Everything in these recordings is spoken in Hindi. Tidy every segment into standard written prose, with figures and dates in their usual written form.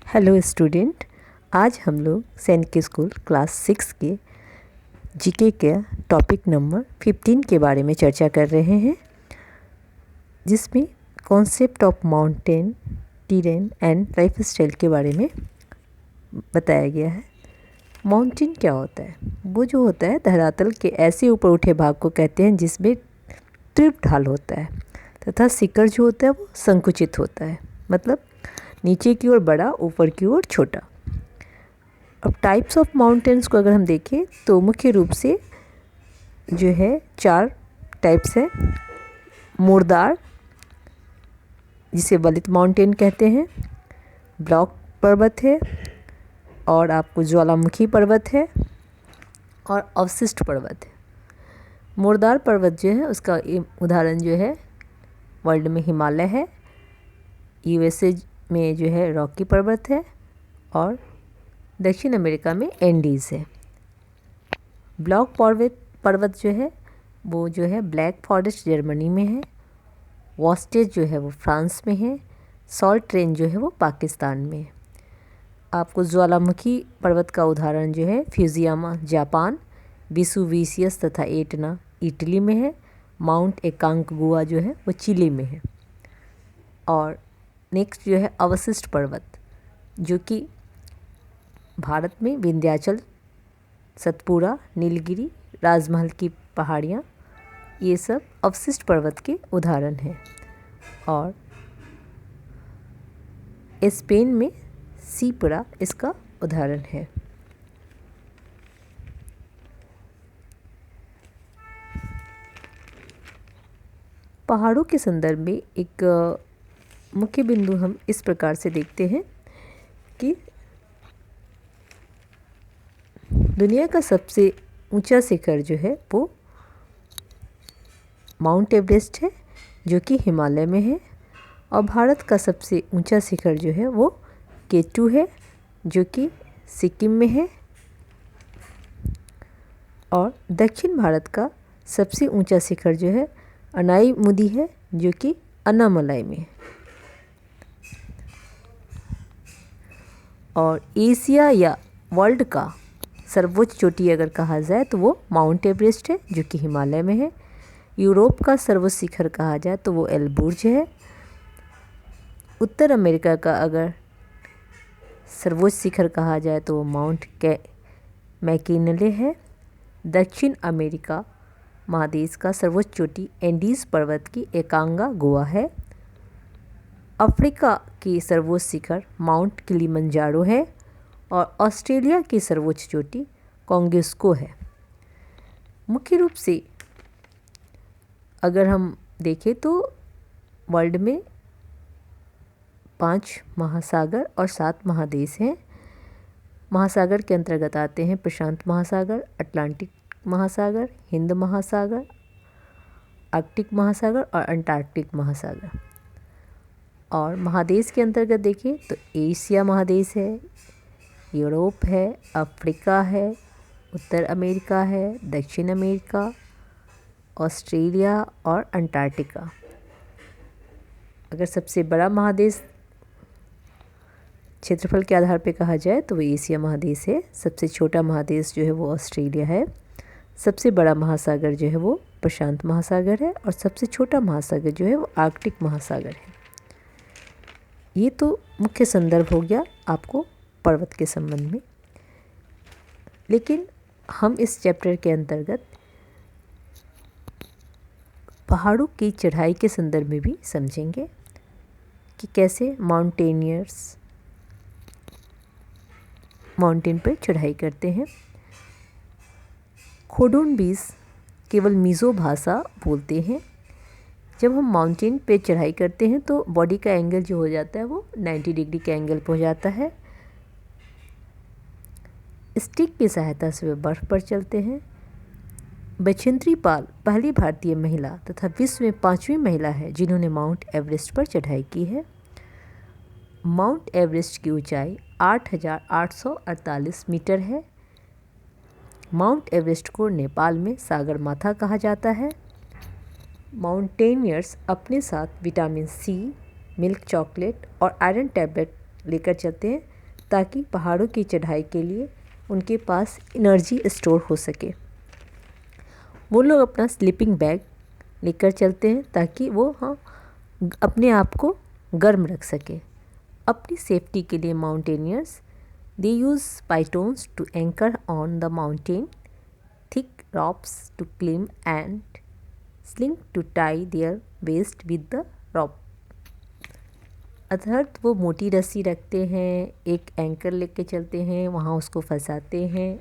Hello student. आज हम लोग सैनिक स्कूल क्लास 6 के जीके के टॉपिक नंबर 15 के बारे में चर्चा कर रहे हैं, जिसमें concept of mountain terrain and lifestyle के बारे में बताया गया है। माउंटेन क्या होता है? वो जो होता है धरातल के ऐसे ऊपर उठे भाग को कहते हैं जिसमें तीव्र ढाल होता है, तथा शिखर जो होता है वो संकुचित होता है, मतलब नीचे की ओर बड़ा, ऊपर की ओर छोटा। अब टाइप्स ऑफ माउंटेन्स को अगर हम देखें तो मुख्य रूप से जो है 4 टाइप्स हैं। मुर्दार, जिसे वलित माउंटेन कहते हैं, ब्लॉक पर्वत है, और आपको ज्वालामुखी पर्वत है, और अवशिष्ट पर्वत है। मुर्दार पर्वत जो है उसका उदाहरण जो है वर्ल्ड में हिमालय है, यूएसए में जो है रॉकी पर्वत है, और दक्षिण अमेरिका में एंडीज़ है। ब्लॉक पर्वत जो है वो जो है ब्लैक फॉरेस्ट जर्मनी में है, वॉस्टेज जो है वो फ्रांस में है, सॉल्ट रेंज जो है वो पाकिस्तान में है। आपको ज्वालामुखी पर्वत का उदाहरण जो है फ्यूजियामा जापान, विसुविसियस तथा एटना इटली में है, माउंट एकांकगुआ जो है वो चिली में है। और नेक्स्ट जो है अवशिष्ट पर्वत, जो कि भारत में विंध्याचल, सतपुड़ा, नीलगिरी, राजमहल की पहाड़ियाँ, ये सब अवशिष्ट पर्वत के उदाहरण हैं। और स्पेन में सीपरा इसका उदाहरण है। पहाड़ों के संदर्भ में एक मुख्य बिंदु हम इस प्रकार से देखते हैं कि दुनिया का सबसे ऊंचा शिखर जो है वो माउंट एवरेस्ट है, जो कि हिमालय में है। और भारत का सबसे ऊंचा शिखर जो है वो K2 है, जो कि सिक्किम में है। और दक्षिण भारत का सबसे ऊंचा शिखर जो है अनाईमुदी है, जो कि अन्नामलाई में है। और एशिया या वर्ल्ड का सर्वोच्च चोटी अगर कहा जाए तो वो माउंट एवरेस्ट है, जो कि हिमालय में है। यूरोप का सर्वोच्च शिखर कहा जाए तो वो एल्ब्रुज है। उत्तर अमेरिका का अगर सर्वोच्च शिखर कहा जाए तो वो माउंट मैकिनले है। दक्षिण अमेरिका महादेश का सर्वोच्च चोटी एंडीज पर्वत की एकांकागुआ है। अफ्रीका की सर्वोच्च शिखर माउंट किलिमंजारो है, और ऑस्ट्रेलिया की सर्वोच्च चोटी कॉन्गिस्को है। मुख्य रूप से अगर हम देखें तो वर्ल्ड में 5 महासागर और 7 महादेश हैं। महासागर के अंतर्गत आते हैं प्रशांत महासागर, अटलांटिक महासागर, हिंद महासागर, आर्कटिक महासागर और अंटार्कटिक महासागर। और महादेश के अंतर्गत देखें तो एशिया महादेश है, यूरोप है, अफ्रीका है, उत्तर अमेरिका है, दक्षिण अमेरिका, ऑस्ट्रेलिया और अंटार्कटिका। अगर सबसे बड़ा महादेश क्षेत्रफल के आधार पर कहा जाए तो वो एशिया महादेश है। सबसे छोटा महादेश जो है वो ऑस्ट्रेलिया है। सबसे बड़ा महासागर जो है वो प्रशांत महासागर है, और सबसे छोटा महासागर जो है वो आर्कटिक महासागर है। ये तो मुख्य संदर्भ हो गया आपको पर्वत के संबंध में। लेकिन हम इस चैप्टर के अंतर्गत पहाड़ों की चढ़ाई के संदर्भ में भी समझेंगे कि कैसे माउंटेनियर्स माउंटेन पर चढ़ाई करते हैं। खोडुनबीस केवल मिज़ो भाषा बोलते हैं। जब हम माउंटेन पे चढ़ाई करते हैं तो बॉडी का एंगल जो हो जाता है वो 90 डिग्री के एंगल पर हो जाता है। स्टिक की सहायता से वे बर्फ़ पर चलते हैं। बछेंद्री पाल पहली भारतीय महिला तथा विश्व में 5वीं महिला है जिन्होंने माउंट एवरेस्ट पर चढ़ाई की है। माउंट एवरेस्ट की ऊंचाई 8,848 मीटर है। माउंट एवरेस्ट को नेपाल में सागरमाथा कहा जाता है। माउंटेनियर्स अपने साथ विटामिन सी, मिल्क चॉकलेट और आयरन टैबलेट लेकर चलते हैं ताकि पहाड़ों की चढ़ाई के लिए उनके पास एनर्जी स्टोर हो सके। वो लोग अपना स्लीपिंग बैग लेकर चलते हैं ताकि वो अपने आप को गर्म रख सके। अपनी सेफ्टी के लिए mountaineers they use pitons to anchor on the mountain, thick ropes to climb and sling to tie their waist with the rope. अर्थात वो मोटी रस्सी रखते हैं, एक एंकर लेके चलते हैं, वहाँ उसको फंसाते हैं,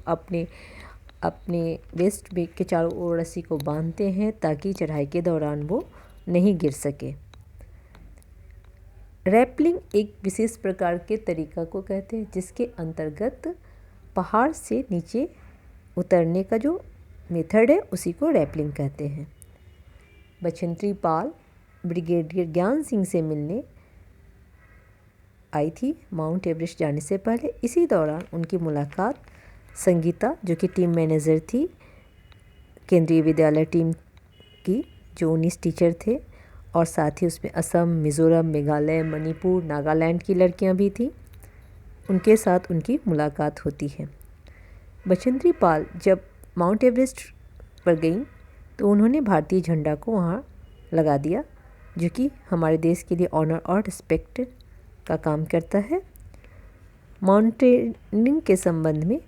अपने वेस्ट बैग के चारों ओर रस्सी को बांधते हैं ताकि चढ़ाई के दौरान वो नहीं गिर सके। रैपलिंग एक विशेष प्रकार के तरीका को कहते हैं जिसके अंतर्गत पहाड़ से नीचे उतरने का जो मेथड है उसी को रैपलिंग कहते हैं। बछेंद्री पाल ब्रिगेडियर ज्ञान सिंह से मिलने आई थी माउंट एवरेस्ट जाने से पहले। इसी दौरान उनकी मुलाकात संगीता, जो कि टीम मैनेजर थी केंद्रीय विद्यालय टीम की, जो 19 टीचर थे, और साथ ही उसमें असम, मिज़ोरम, मेघालय, मणिपुर, नागालैंड की लड़कियां भी थीं। उनके साथ उनकी मुलाकात होती है। बछेंद्री पाल जब माउंट एवरेस्ट पर गईं तो उन्होंने भारतीय झंडा को वहाँ लगा दिया, जो कि हमारे देश के लिए ऑनर और रिस्पेक्ट का काम करता है। माउंटेनियरिंग के संबंध में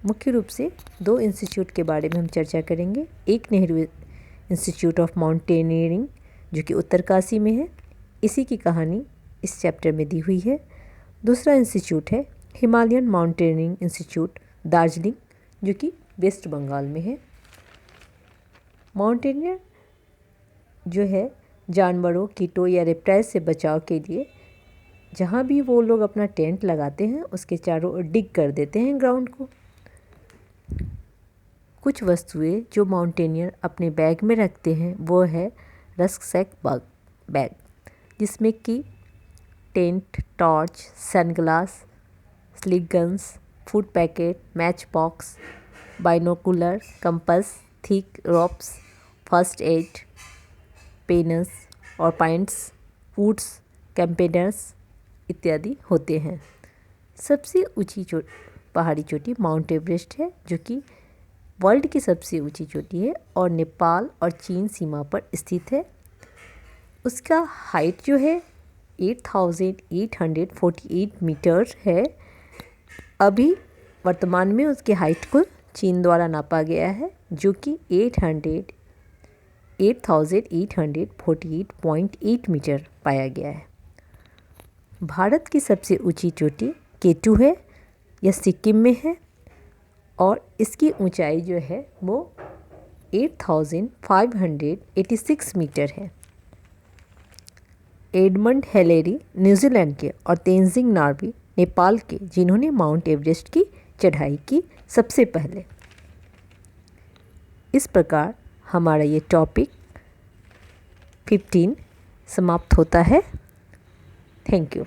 मुख्य रूप से 2 इंस्टीट्यूट के बारे में हम चर्चा करेंगे। एक नेहरू इंस्टीट्यूट ऑफ माउंटेनियरिंग जो कि उत्तरकाशी में है, इसी की कहानी इस चैप्टर में दी हुई है। दूसरा इंस्टीट्यूट है हिमालयन माउंटेनियरिंग इंस्टीट्यूट दार्जिलिंग, जो कि वेस्ट बंगाल में है। माउंटेनियर जो है जानवरों, कीटों या रेप्टाइल से बचाव के लिए जहाँ भी वो लोग अपना टेंट लगाते हैं उसके चारों ओर डिग कर देते हैं ग्राउंड को। कुछ वस्तुएं जो माउंटेनियर अपने बैग में रखते हैं वो है रस्कसैक बैग, जिसमें कि टेंट, टॉर्च, सनग्लास, स्लिग गन्स, food packet, match box, binocular, compass, thick ropes, first aid, pens और पॉइंट्स, फूड्स, कैंपेनर्स इत्यादि होते हैं। सबसे ऊंची पहाड़ी चोटी माउंट एवरेस्ट है, जो कि वर्ल्ड की सबसे ऊंची चोटी है और नेपाल और चीन सीमा पर स्थित है। उसका हाइट जो है 8,848 मीटर है। अभी वर्तमान में उसके हाइट को चीन द्वारा नापा गया है, जो कि 8,848.8 मीटर पाया गया है। भारत की सबसे ऊंची चोटी K2 है, यह सिक्किम में है और इसकी ऊंचाई जो है वो 8,586 मीटर है। एडमंड हिलेरी न्यूजीलैंड के और तेंजिंग नॉर्गे नेपाल के, जिन्होंने माउंट एवरेस्ट की चढ़ाई की सबसे पहले। इस प्रकार हमारा ये टॉपिक 15 समाप्त होता है। Thank you.